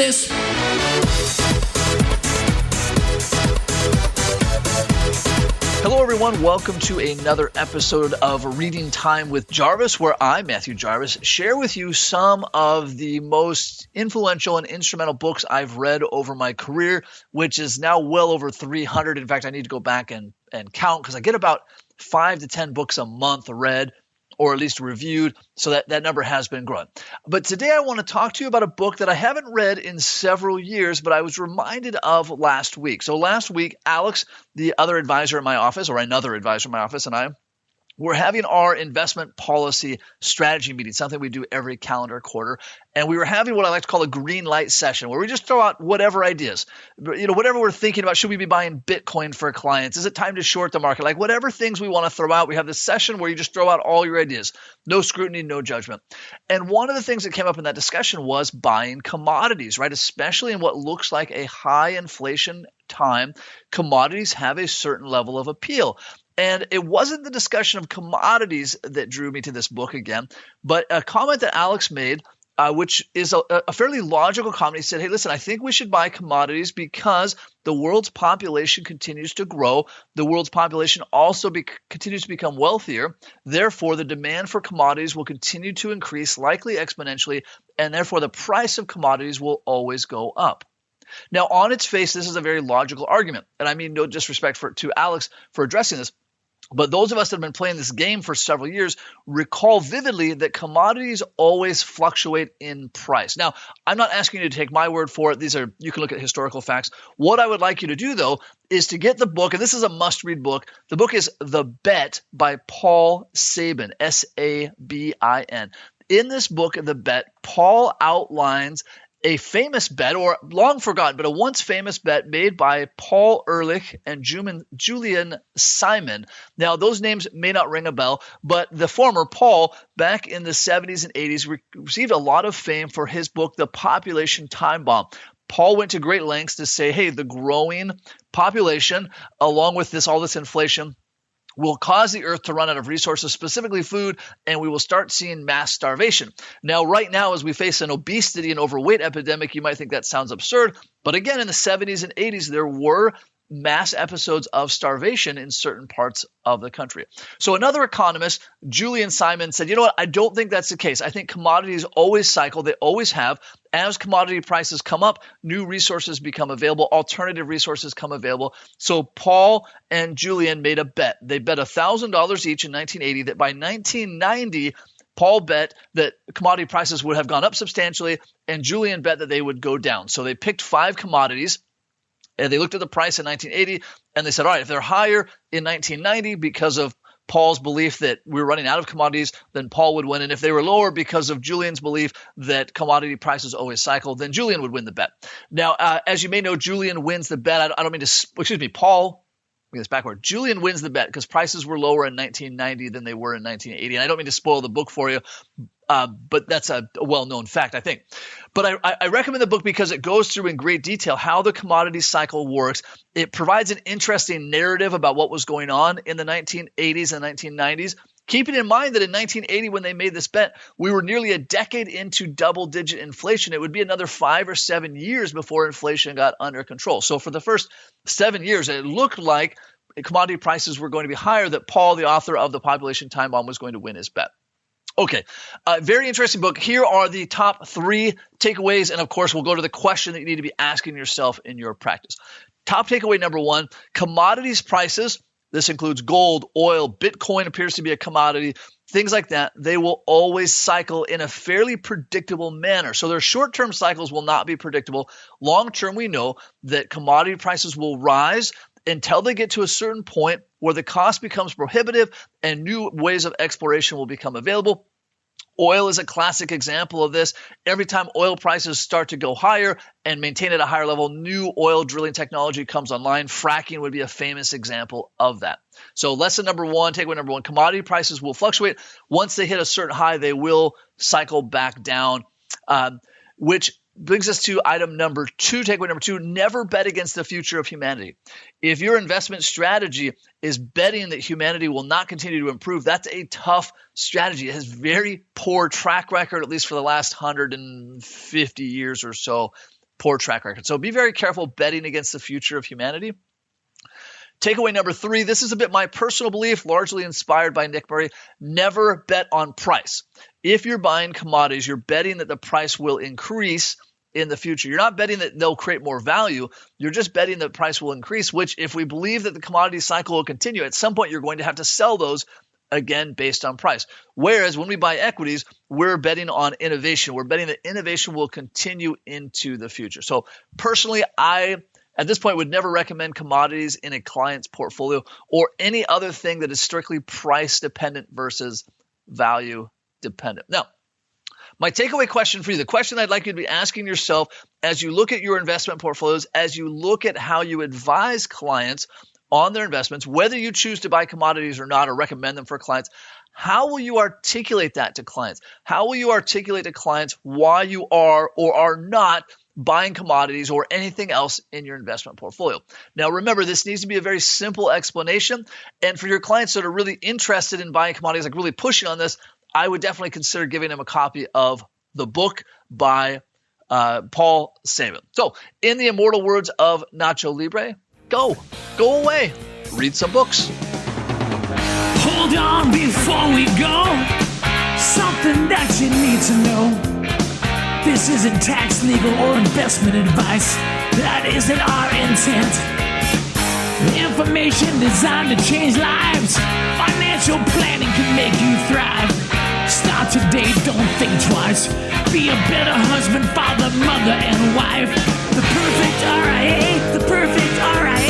this. Hello, everyone. Welcome to another episode of Reading Time with Jarvis, where I, Matthew Jarvis, share with you some of the most influential and instrumental books I've read over my career, which is now well over 300. In fact, I need to go back and count because I get about 5 to 10 books a month read, or at least reviewed, so that number has been growing. But today I want to talk to you about a book that I haven't read in several years, but I was reminded of last week. So last week, Alex, the other advisor in my office, or another advisor in my office, and I we're having our investment policy strategy meeting, something we do every calendar quarter. And we were having what I like to call a green light session, where we just throw out whatever ideas, whatever we're thinking about. Should we be buying Bitcoin for clients? Is it time to short the market? Like whatever things we want to throw out, we have this session where you just throw out all your ideas. No scrutiny, no judgment. And one of the things that came up in that discussion was buying commodities, right? Especially in what looks like a high inflation time, commodities have a certain level of appeal. And it wasn't the discussion of commodities that drew me to this book again, but a comment that Alex made, which is a fairly logical comment. He said, hey, listen, I think we should buy commodities because the world's population continues to grow. The world's population also continues to become wealthier. Therefore, the demand for commodities will continue to increase, likely exponentially, and therefore the price of commodities will always go up. Now, on its face, this is a very logical argument, and I mean no disrespect to Alex for addressing this. But those of us that have been playing this game for several years recall vividly that commodities always fluctuate in price. Now, I'm not asking you to take my word for it. You can look at historical facts. What I would like you to do, though, is to get the book, and this is a must-read book. The book is The Bet by Paul Sabin, S-A-B-I-N. In this book, The Bet, Paul outlines a famous bet, or long forgotten, but a once famous bet made by Paul Ehrlich and Julian Simon. Now, those names may not ring a bell, but the former, Paul, back in the 70s and 80s, received a lot of fame for his book, The Population Time Bomb. Paul went to great lengths to say, hey, the growing population, along with all this inflation, will cause the earth to run out of resources, specifically food, and we will start seeing mass starvation. Now, right now, as we face an obesity and overweight epidemic, you might think that sounds absurd. But again, in the 70s and 80s, there were mass episodes of starvation in certain parts of the country. So another economist, Julian Simon, said, you know what, I don't think that's the case. I think commodities always cycle. They always have. As commodity prices come up, new resources become available, alternative resources come available. So Paul and Julian made a bet. They bet $1,000 each in 1980 that by 1990, Paul bet that commodity prices would have gone up substantially, and Julian bet that they would go down. So they picked 5 commodities. And they looked at the price in 1980, and they said, all right, if they're higher in 1990 because of Paul's belief that we're running out of commodities, then Paul would win. And if they were lower because of Julian's belief that commodity prices always cycle, then Julian would win the bet. Now, as you may know, Julian wins the bet. I don't mean to, Paul, let me get this backward. Julian wins the bet because prices were lower in 1990 than they were in 1980. And I don't mean to spoil the book for you, but that's a well-known fact, I think. But I recommend the book because it goes through in great detail how the commodity cycle works. It provides an interesting narrative about what was going on in the 1980s and 1990s. Keeping in mind that in 1980, when they made this bet, we were nearly a decade into double-digit inflation. It would be another 5 or 7 years before inflation got under control. So for the first 7 years, it looked like commodity prices were going to be higher, that Paul, the author of The Population Time Bomb, was going to win his bet. Okay, very interesting book. Here are the top 3 takeaways, and of course, we'll go to the question that you need to be asking yourself in your practice. Top takeaway number 1, commodities prices, this includes gold, oil, Bitcoin appears to be a commodity, things like that, they will always cycle in a fairly predictable manner. So their short-term cycles will not be predictable. Long-term, we know that commodity prices will rise until they get to a certain point where the cost becomes prohibitive and new ways of exploration will become available. Oil is a classic example of this. Every time oil prices start to go higher and maintain at a higher level, new oil drilling technology comes online. Fracking would be a famous example of that. So lesson number 1, takeaway number 1, commodity prices will fluctuate. Once they hit a certain high, they will cycle back down, which brings us to item number 2, takeaway number 2, never bet against the future of humanity. If your investment strategy is betting that humanity will not continue to improve, that's a tough strategy. It has very poor track record, at least for the last 150 years or so. poor track record. So be very careful betting against the future of humanity. Takeaway number 3, this is a bit my personal belief, largely inspired by Nick Murray. Never bet on price. If you're buying commodities, you're betting that the price will increase in the future. You're not betting that they'll create more value. You're just betting that the price will increase, which if we believe that the commodity cycle will continue, at some point you're going to have to sell those again based on price. Whereas when we buy equities, we're betting on innovation. We're betting that innovation will continue into the future. So personally, I at this point would never recommend commodities in a client's portfolio or any other thing that is strictly price dependent versus value dependent. Now, my takeaway question for you, the question I'd like you to be asking yourself as you look at your investment portfolios, as you look at how you advise clients on their investments, whether you choose to buy commodities or not or recommend them for clients, how will you articulate that to clients? How will you articulate to clients why you are or are not buying commodities or anything else in your investment portfolio? Now, remember, this needs to be a very simple explanation. And for your clients that are really interested in buying commodities, like really pushing on this, I would definitely consider giving them a copy of the book by Paul Sabin. So in the immortal words of Nacho Libre, go away, read some books. Hold on before we go, something that you need to know. This isn't tax, legal, or investment advice. That isn't our intent. Information designed to change lives. Financial planning can make you thrive. Start today, don't think twice. Be a better husband, father, mother, and wife. The perfect RIA, the perfect RIA.